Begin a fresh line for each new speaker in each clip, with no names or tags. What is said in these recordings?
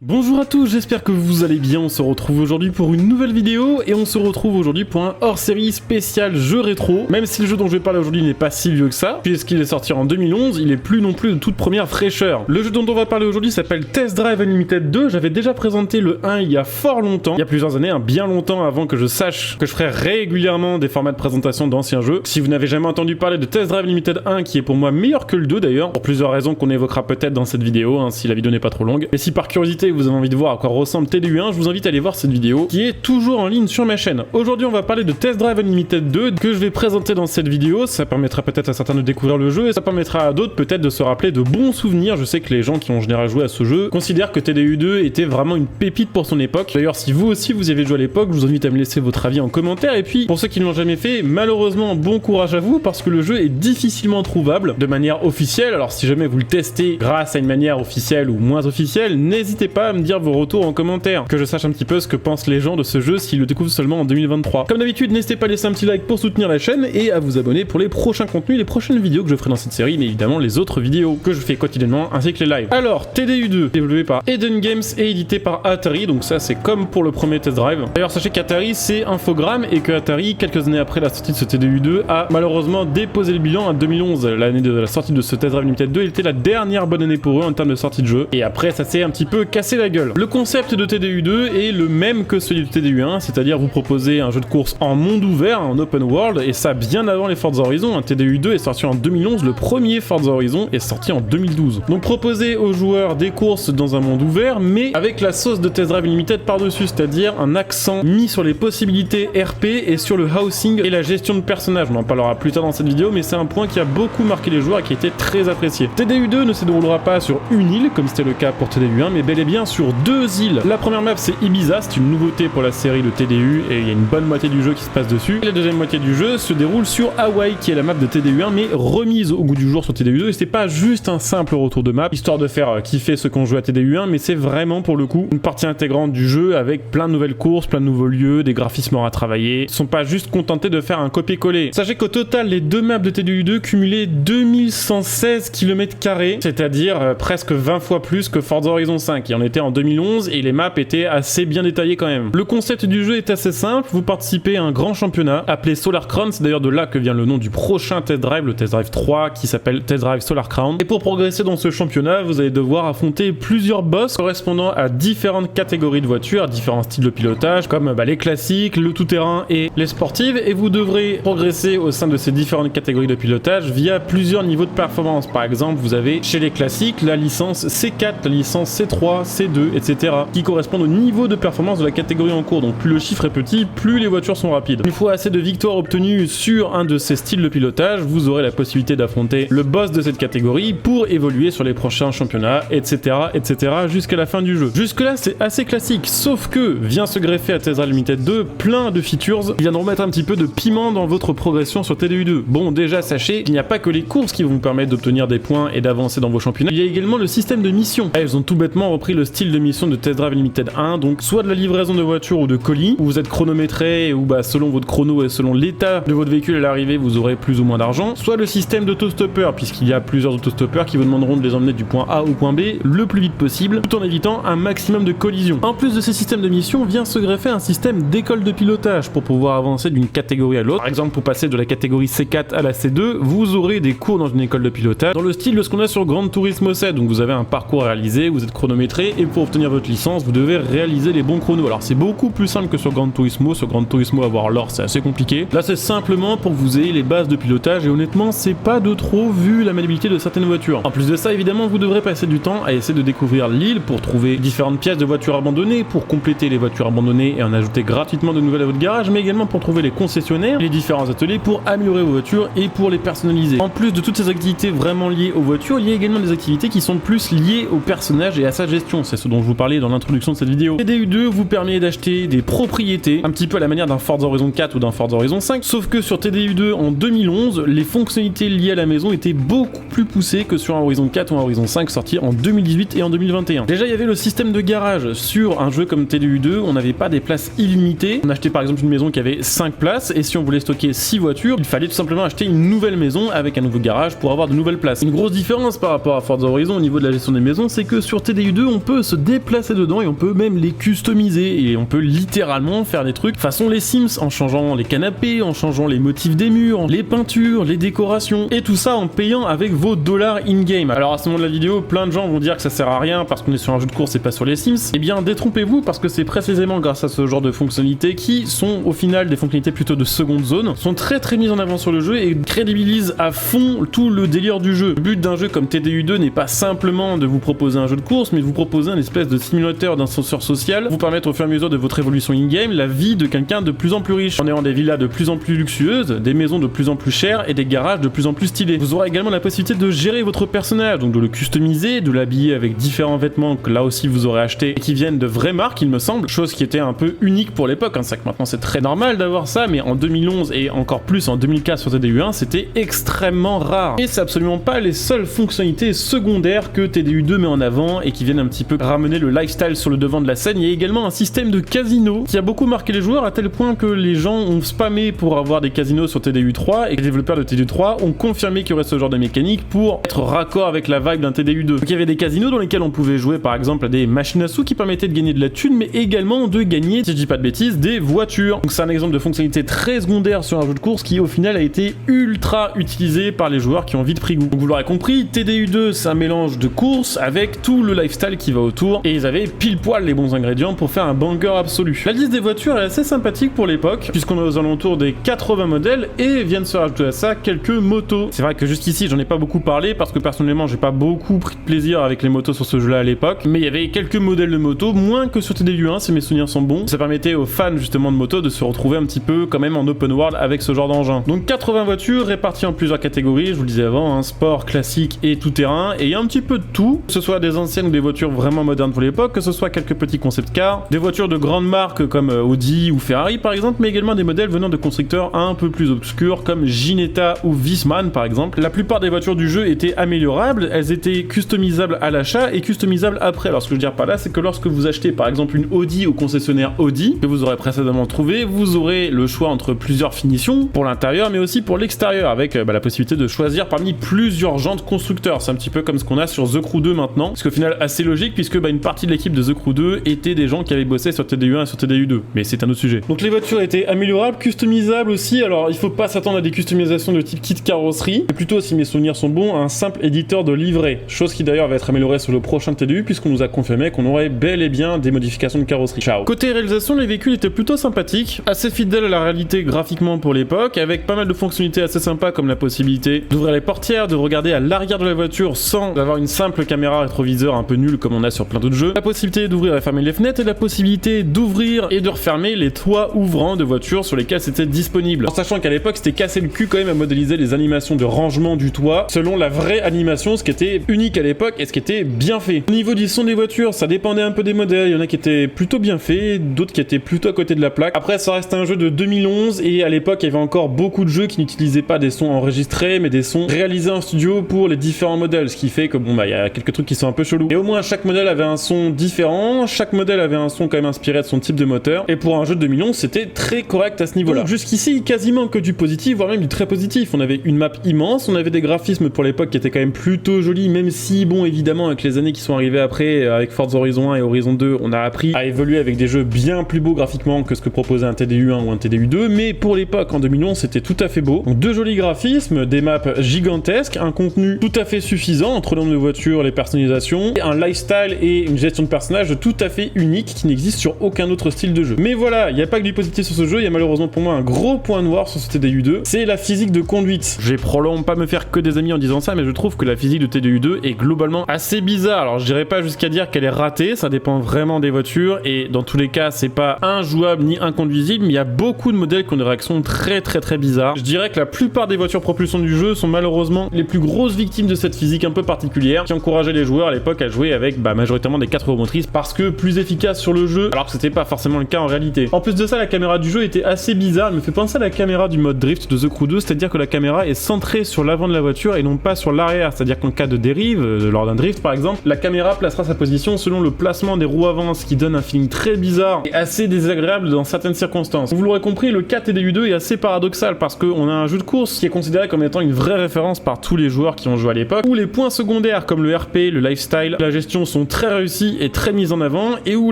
Bonjour à tous, j'espère que vous allez bien, on se retrouve aujourd'hui pour une nouvelle vidéo et on se retrouve aujourd'hui pour un hors-série spécial jeu rétro. Même si le jeu dont je vais parler aujourd'hui n'est pas si vieux que ça, puisqu'il est sorti en 2011, il est plus non plus de toute première fraîcheur. Le jeu dont on va parler aujourd'hui s'appelle Test Drive Unlimited 2, j'avais déjà présenté le 1 il y a fort longtemps, il y a plusieurs années, bien longtemps avant que je sache que je ferais régulièrement des formats de présentation d'anciens jeux. Si vous n'avez jamais entendu parler de Test Drive Unlimited 1, qui est pour moi meilleur que le 2 d'ailleurs, pour plusieurs raisons qu'on évoquera peut-être dans cette vidéo, si la vidéo n'est pas trop longue, mais si par curiosité vous avez envie de voir à quoi ressemble TDU1, je vous invite à aller voir cette vidéo qui est toujours en ligne sur ma chaîne. Aujourd'hui on va parler de Test Drive Unlimited 2 que je vais présenter dans cette vidéo. Ça permettra peut-être à certains de découvrir le jeu et ça permettra à d'autres peut-être de se rappeler de bons souvenirs. Je sais que les gens qui ont en général joué à ce jeu considèrent que TDU2 était vraiment une pépite pour son époque. D'ailleurs si vous aussi vous y avez joué à l'époque, je vous invite à me laisser votre avis en commentaire et puis pour ceux qui ne l'ont jamais fait, malheureusement bon courage à vous parce que le jeu est difficilement trouvable de manière officielle. Alors si jamais vous le testez grâce à une manière officielle ou moins officielle, n'hésitez pas à me dire vos retours en commentaire, que je sache un petit peu ce que pensent les gens de ce jeu s'ils le découvrent seulement en 2023. Comme d'habitude, n'hésitez pas à laisser un petit like pour soutenir la chaîne et à vous abonner pour les prochains contenus, les prochaines vidéos que je ferai dans cette série, mais évidemment les autres vidéos que je fais quotidiennement ainsi que les lives. Alors, TDU2, développé par Eden Games et édité par Atari, donc ça c'est comme pour le premier Test Drive. D'ailleurs, sachez qu'Atari c'est Infogrames et que Atari, quelques années après la sortie de ce TDU2, a malheureusement déposé le bilan en 2011. L'année de la sortie de ce Test Drive Limited 2 était la dernière bonne année pour eux en termes de sortie de jeu, et après ça s'est un petit peu cassé la gueule. Le concept de TDU2 est le même que celui de TDU1, c'est-à-dire vous proposez un jeu de course en monde ouvert, en open world, et ça bien avant les Forza Horizon. TDU2 est sorti en 2011, le premier Forza Horizon est sorti en 2012. Donc proposez aux joueurs des courses dans un monde ouvert, mais avec la sauce de Test Drive Unlimited par-dessus, c'est-à-dire un accent mis sur les possibilités RP et sur le housing et la gestion de personnages. On en parlera plus tard dans cette vidéo, mais c'est un point qui a beaucoup marqué les joueurs et qui a été très apprécié. TDU2 ne se déroulera pas sur une île, comme c'était le cas pour TDU1, mais bel et bien sur deux îles. La première map c'est Ibiza, c'est une nouveauté pour la série de TDU et il y a une bonne moitié du jeu qui se passe dessus. Et la deuxième moitié du jeu se déroule sur Hawaï qui est la map de TDU1 mais remise au goût du jour sur TDU2 et c'est pas juste un simple retour de map histoire de faire kiffer ceux qui ont joué à TDU1 mais c'est vraiment pour le coup une partie intégrante du jeu avec plein de nouvelles courses, plein de nouveaux lieux, des graphismes à travailler. Ils sont pas juste contentés de faire un copier-coller. Sachez qu'au total les deux maps de TDU2 cumulaient 2116 km², c'est-à-dire presque 20 fois plus que Forza Horizon 5 qui en était en 2011 et les maps étaient assez bien détaillé quand même. Le concept du jeu est assez simple, vous participez à un grand championnat appelé Solar Crown, c'est d'ailleurs de là que vient le nom du prochain Test Drive, le Test Drive 3 qui s'appelle Test Drive Solar Crown. Et pour progresser dans ce championnat, vous allez devoir affronter plusieurs boss correspondant à différentes catégories de voitures, à différents styles de pilotage, comme les classiques, le tout-terrain et les sportives, et vous devrez progresser au sein de ces différentes catégories de pilotage via plusieurs niveaux de performance. Par exemple, vous avez chez les classiques la licence C4, la licence C3, C2, etc. qui correspondent au niveau de performance de la catégorie en cours. Donc plus le chiffre est petit, plus les voitures sont rapides. Une fois assez de victoires obtenues sur un de ces styles de pilotage, vous aurez la possibilité d'affronter le boss de cette catégorie pour évoluer sur les prochains championnats, etc. etc. jusqu'à la fin du jeu. Jusque là c'est assez classique, sauf que vient se greffer à Test Drive Limited 2 plein de features qui viennent remettre un petit peu de piment dans votre progression sur TDU2. Bon, déjà sachez qu'il n'y a pas que les courses qui vont vous permettre d'obtenir des points et d'avancer dans vos championnats, il y a également le système de mission. Elles ont tout bêtement repris le style de mission de Test Drive Limited 1, donc soit de la livraison de voitures ou de colis, où vous êtes chronométré, ou selon votre chrono et selon l'état de votre véhicule à l'arrivée, vous aurez plus ou moins d'argent, soit le système d'autostoppeur, puisqu'il y a plusieurs autostoppeurs qui vous demanderont de les emmener du point A au point B le plus vite possible, tout en évitant un maximum de collisions. En plus de ces systèmes de mission, vient se greffer un système d'école de pilotage pour pouvoir avancer d'une catégorie à l'autre. Par exemple, pour passer de la catégorie C4 à la C2, vous aurez des cours dans une école de pilotage, dans le style de ce qu'on a sur Gran Turismo 7, donc vous avez un parcours à réaliser, vous êtes chronométré, et pour obtenir votre licence, vous devez réaliser les bons chronos. Alors c'est beaucoup plus simple que sur Gran Turismo. Sur Gran Turismo, avoir l'or c'est assez compliqué. Là c'est simplement pour que vous ayez les bases de pilotage et honnêtement c'est pas de trop vu la maniabilité de certaines voitures. En plus de ça évidemment vous devrez passer du temps à essayer de découvrir l'île pour trouver différentes pièces de voitures abandonnées, pour compléter les voitures abandonnées et en ajouter gratuitement de nouvelles à votre garage, mais également pour trouver les concessionnaires, les différents ateliers pour améliorer vos voitures et pour les personnaliser. En plus de toutes ces activités vraiment liées aux voitures, il y a également des activités qui sont plus liées au personnage et à sa gestion. C'est ce dont je vous parlais dans l'introduction de cette vidéo. TDU2 vous permet d'acheter des propriétés, un petit peu à la manière d'un Forza Horizon 4 ou d'un Forza Horizon 5, sauf que sur TDU2 en 2011, les fonctionnalités liées à la maison étaient beaucoup plus poussées que sur un Horizon 4 ou un Horizon 5 sorti en 2018 et en 2021. Déjà, il y avait le système de garage. Sur un jeu comme TDU2, on n'avait pas des places illimitées. On achetait par exemple une maison qui avait 5 places et si on voulait stocker 6 voitures, il fallait tout simplement acheter une nouvelle maison avec un nouveau garage pour avoir de nouvelles places. Une grosse différence par rapport à Forza Horizon au niveau de la gestion des maisons, c'est que sur TDU2, on peut peut se déplacer dedans et on peut même les customiser et on peut littéralement faire des trucs façon les Sims en changeant les canapés, en changeant les motifs des murs, les peintures, les décorations et tout ça en payant avec vos dollars in-game. Alors à ce moment de la vidéo, plein de gens vont dire que ça sert à rien parce qu'on est sur un jeu de course et pas sur les Sims. Eh bien détrompez-vous parce que c'est précisément grâce à ce genre de fonctionnalités qui sont au final des fonctionnalités plutôt de seconde zone, sont très mises en avant sur le jeu et crédibilisent à fond tout le délire du jeu. Le but d'un jeu comme TDU2 n'est pas simplement de vous proposer un jeu de course, mais de vous proposer une espèce de simulateur d'ascenseur social, vous permettre au fur et à mesure de votre évolution in-game la vie de quelqu'un de plus en plus riche, en ayant des villas de plus en plus luxueuses, des maisons de plus en plus chères et des garages de plus en plus stylés. Vous aurez également la possibilité de gérer votre personnage, donc de le customiser, de l'habiller avec différents vêtements que là aussi vous aurez acheté et qui viennent de vraies marques, il me semble, chose qui était un peu unique pour l'époque, hein. C'est que maintenant c'est très normal d'avoir ça, mais en 2011 et encore plus en 2004 sur TDU1, c'était extrêmement rare. Et c'est absolument pas les seules fonctionnalités secondaires que TDU2 met en avant et qui viennent un petit peu ramener le lifestyle sur le devant de la scène. Il y a également un système de casino qui a beaucoup marqué les joueurs à tel point que les gens ont spammé pour avoir des casinos sur TDU3 et que les développeurs de TDU3 ont confirmé qu'il y aurait ce genre de mécanique pour être raccord avec la vibe d'un TDU2. Donc il y avait des casinos dans lesquels on pouvait jouer par exemple à des machines à sous qui permettaient de gagner de la thune, mais également de gagner, si je dis pas de bêtises, des voitures. Donc c'est un exemple de fonctionnalité très secondaire sur un jeu de course qui au final a été ultra utilisé par les joueurs qui ont vite pris goût. Donc vous l'aurez compris, TDU2 c'est un mélange de course avec tout le lifestyle qui va autour et ils avaient pile poil les bons ingrédients pour faire un banger absolu. La liste des voitures est assez sympathique pour l'époque puisqu'on est aux alentours des 80 modèles et viennent se rajouter à ça quelques motos. C'est vrai que jusqu'ici j'en ai pas beaucoup parlé parce que personnellement j'ai pas beaucoup pris de plaisir avec les motos sur ce jeu là à l'époque, mais il y avait quelques modèles de motos, moins que sur TDU1 si mes souvenirs sont bons. Ça permettait aux fans justement de motos de se retrouver un petit peu quand même en open world avec ce genre d'engin. Donc 80 voitures réparties en plusieurs catégories, je vous le disais avant, hein, sport, classique et tout terrain, et il y a un petit peu de tout, que ce soit des anciennes ou des voitures vraiment modernes pour l'époque, que ce soit quelques petits concept cars, des voitures de grandes marques comme Audi ou Ferrari par exemple, mais également des modèles venant de constructeurs un peu plus obscurs comme Ginetta ou Wiesmann par exemple. La plupart des voitures du jeu étaient améliorables, elles étaient customisables à l'achat et customisables après. Alors ce que je veux dire par là, c'est que lorsque vous achetez par exemple une Audi au concessionnaire Audi, que vous aurez précédemment trouvé, vous aurez le choix entre plusieurs finitions pour l'intérieur mais aussi pour l'extérieur avec la possibilité de choisir parmi plusieurs jantes constructeurs. C'est un petit peu comme ce qu'on a sur The Crew 2 maintenant, ce qu'au final assez logique puisque une partie de l'équipe de The Crew 2 était des gens qui avaient bossé sur TDU1 et sur TDU2, mais c'est un autre sujet. Donc les voitures étaient améliorables, customisables aussi. Alors il faut pas s'attendre à des customisations de type kit carrosserie, mais plutôt, si mes souvenirs sont bons, un simple éditeur de livret, chose qui d'ailleurs va être améliorée sur le prochain TDU puisqu'on nous a confirmé qu'on aurait bel et bien des modifications de carrosserie. Ciao. Côté réalisation, les véhicules étaient plutôt sympathiques, assez fidèles à la réalité graphiquement pour l'époque, avec pas mal de fonctionnalités assez sympas comme la possibilité d'ouvrir les portières, de regarder à l'arrière de la voiture sans avoir une simple caméra rétroviseur un peu nulle comme on a sur plein d'autres jeux, la possibilité d'ouvrir et fermer les fenêtres et la possibilité d'ouvrir et de refermer les toits ouvrants de voitures sur lesquels c'était disponible. En sachant qu'à l'époque c'était cassé le cul quand même à modéliser les animations de rangement du toit selon la vraie animation, ce qui était unique à l'époque et ce qui était bien fait. Au niveau du son des voitures, ça dépendait un peu des modèles, il y en a qui étaient plutôt bien faits, d'autres qui étaient plutôt à côté de la plaque. Après ça reste un jeu de 2011 et à l'époque il y avait encore beaucoup de jeux qui n'utilisaient pas des sons enregistrés mais des sons réalisés en studio pour les différents modèles, ce qui fait que bon il y a quelques trucs qui sont un peu chelous. Et au moins chaque modèle avait un son différent, chaque modèle avait un son quand même inspiré de son type de moteur et pour un jeu de 2011 c'était très correct à ce niveau là. Jusqu'ici quasiment que du positif, voire même du très positif. On avait une map immense, on avait des graphismes pour l'époque qui étaient quand même plutôt jolis, même si bon évidemment avec les années qui sont arrivées après, avec Forza Horizon 1 et Horizon 2, on a appris à évoluer avec des jeux bien plus beaux graphiquement que ce que proposait un TDU1 ou un TDU2, mais pour l'époque en 2011 c'était tout à fait beau. Donc de jolis graphismes, des maps gigantesques, un contenu tout à fait suffisant entre le nombre de voitures, les personnalisations, et un lifestyle et une gestion de personnages tout à fait unique qui n'existe sur aucun autre style de jeu. Mais voilà, il n'y a pas que du positif sur ce jeu, il y a malheureusement pour moi un gros point noir sur ce TDU2, c'est la physique de conduite. Je vais probablement pas me faire que des amis en disant ça, mais je trouve que la physique de TDU2 est globalement assez bizarre. Alors je dirais pas jusqu'à dire qu'elle est ratée, ça dépend vraiment des voitures, et dans tous les cas c'est pas injouable ni inconduisible, mais il y a beaucoup de modèles qui ont des réactions très bizarres. Je dirais que la plupart des voitures propulsion du jeu sont malheureusement les plus grosses victimes de cette physique un peu particulière, qui encourageait les joueurs à l'époque à jouer avec majoritairement des 4 roues motrices parce que plus efficace sur le jeu, alors que c'était pas forcément le cas en réalité. En plus de ça, la caméra du jeu était assez bizarre, elle me fait penser à la caméra du mode drift de The Crew 2, c'est-à-dire que la caméra est centrée sur l'avant de la voiture et non pas sur l'arrière, c'est-à-dire qu'en cas de dérive, lors d'un drift par exemple, la caméra placera sa position selon le placement des roues avant, ce qui donne un feeling très bizarre et assez désagréable dans certaines circonstances. Vous l'aurez compris, le cas TDU2 est assez paradoxal parce qu'on a un jeu de course qui est considéré comme étant une vraie référence par tous les joueurs qui ont joué à l'époque, où les points secondaires comme le RP, le lifestyle, la gestion sont sont très réussies et très mises en avant, et où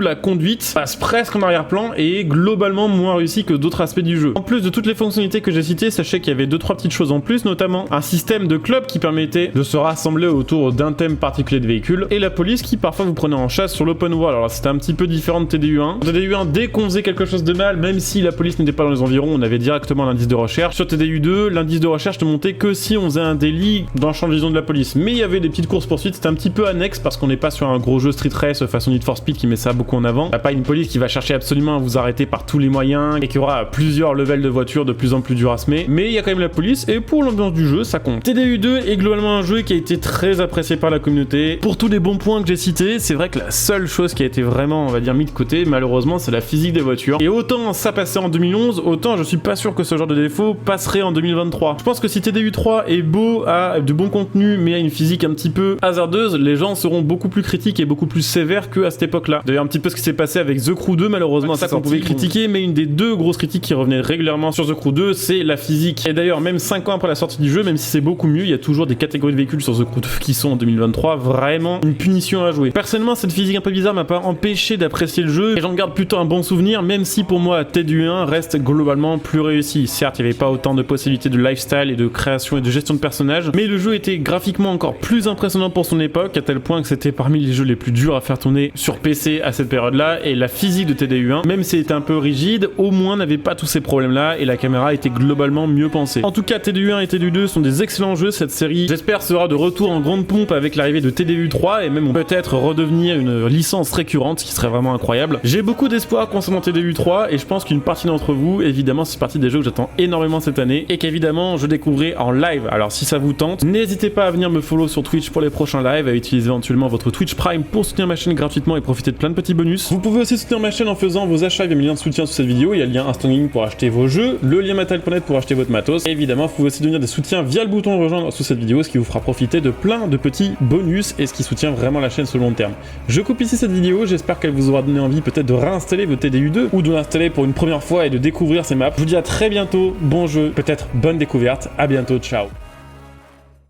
la conduite passe presque en arrière-plan et est globalement moins réussie que d'autres aspects du jeu. En plus de toutes les fonctionnalités que j'ai citées, sachez qu'il y avait 2-3 petites choses en plus, notamment un système de club qui permettait de se rassembler autour d'un thème particulier de véhicule, et la police qui parfois vous prenait en chasse sur l'open world. Alors c'était un petit peu différent de TDU1. TDU1, dès qu'on faisait quelque chose de mal, même si la police n'était pas dans les environs, on avait directement l'indice de recherche. Sur TDU2, l'indice de recherche ne montait que si on faisait un délit dans le champ de vision de la police. Mais il y avait des petites courses poursuites, c'était un petit peu annexe parce qu'on n'est pas sur un gros jeu street race façon Need for Speed qui met ça beaucoup en avant. Il n'y a pas une police qui va chercher absolument à vous arrêter par tous les moyens et qui aura plusieurs levels de voitures de plus en plus durs à semer. Mais il y a quand même la police et pour l'ambiance du jeu, ça compte. TDU2 est globalement un jeu qui a été très apprécié par la communauté. Pour tous les bons points que j'ai cités, c'est vrai que la seule chose qui a été vraiment, on va dire, mis de côté, malheureusement, c'est la physique des voitures. Et autant ça passait en 2011, autant je suis pas sûr que ce genre de défaut passerait en 2023. Je pense que si TDU3 est beau, a de bons contenus, mais a une physique un petit peu hasardeuse, les gens seront beaucoup plus critiques et beaucoup plus sévères qu'à cette époque-là. D'ailleurs, un petit peu ce qui s'est passé avec The Crew 2, malheureusement, ça qu'on pouvait critiquer, mais une des deux grosses critiques qui revenaient régulièrement sur The Crew 2, c'est la physique. Et d'ailleurs, même 5 ans après la sortie du jeu, même si c'est beaucoup mieux, il y a toujours des catégories de véhicules sur The Crew 2 qui sont en 2023 vraiment une punition à jouer. Personnellement, cette physique un peu bizarre m'a pas empêché d'apprécier le jeu, et j'en garde plutôt un bon souvenir, même si pour moi, TDU1 reste globalement plus réussi. Certes, il n'y avait pas autant de possibilités de lifestyle et de création et de gestion de personnages, mais le jeu était graphiquement encore plus impressionnant pour son époque, à tel point que c'était parmi les jeux les plus durs à faire tourner sur PC à cette période-là, et la physique de TDU1, même si elle était un peu rigide, au moins n'avait pas tous ces problèmes-là, et la caméra était globalement mieux pensée. En tout cas, TDU1 et TDU2 sont des excellents jeux, cette série, j'espère, sera de retour en grande pompe avec l'arrivée de TDU3, et même peut-être redevenir une licence récurrente, ce qui serait vraiment incroyable. J'ai beaucoup d'espoir concernant TDU3, et je pense qu'une partie d'entre vous, évidemment, c'est partie des jeux que j'attends énormément cette année, et qu'évidemment, je découvrirai en live. Alors si ça vous tente, n'hésitez pas à venir me follow sur Twitch pour les prochains lives, à utiliser éventuellement votre Twitch Prime pour soutenir ma chaîne gratuitement et profiter de plein de petits bonus. Vous pouvez aussi soutenir ma chaîne en faisant vos achats via mes liens de soutien sous cette vidéo. Il y a le lien Instant Gaming pour acheter vos jeux, le lien Mattel.net pour acheter votre matos, et évidemment, vous pouvez aussi devenir des soutiens via le bouton rejoindre sous cette vidéo, ce qui vous fera profiter de plein de petits bonus et ce qui soutient vraiment la chaîne sur le long terme. Je coupe ici cette vidéo, j'espère qu'elle vous aura donné envie peut-être de réinstaller votre TDU2 ou de l'installer pour une première fois et de découvrir ces maps. Je vous dis à très bientôt, bon jeu, peut-être bonne découverte, à bientôt, ciao.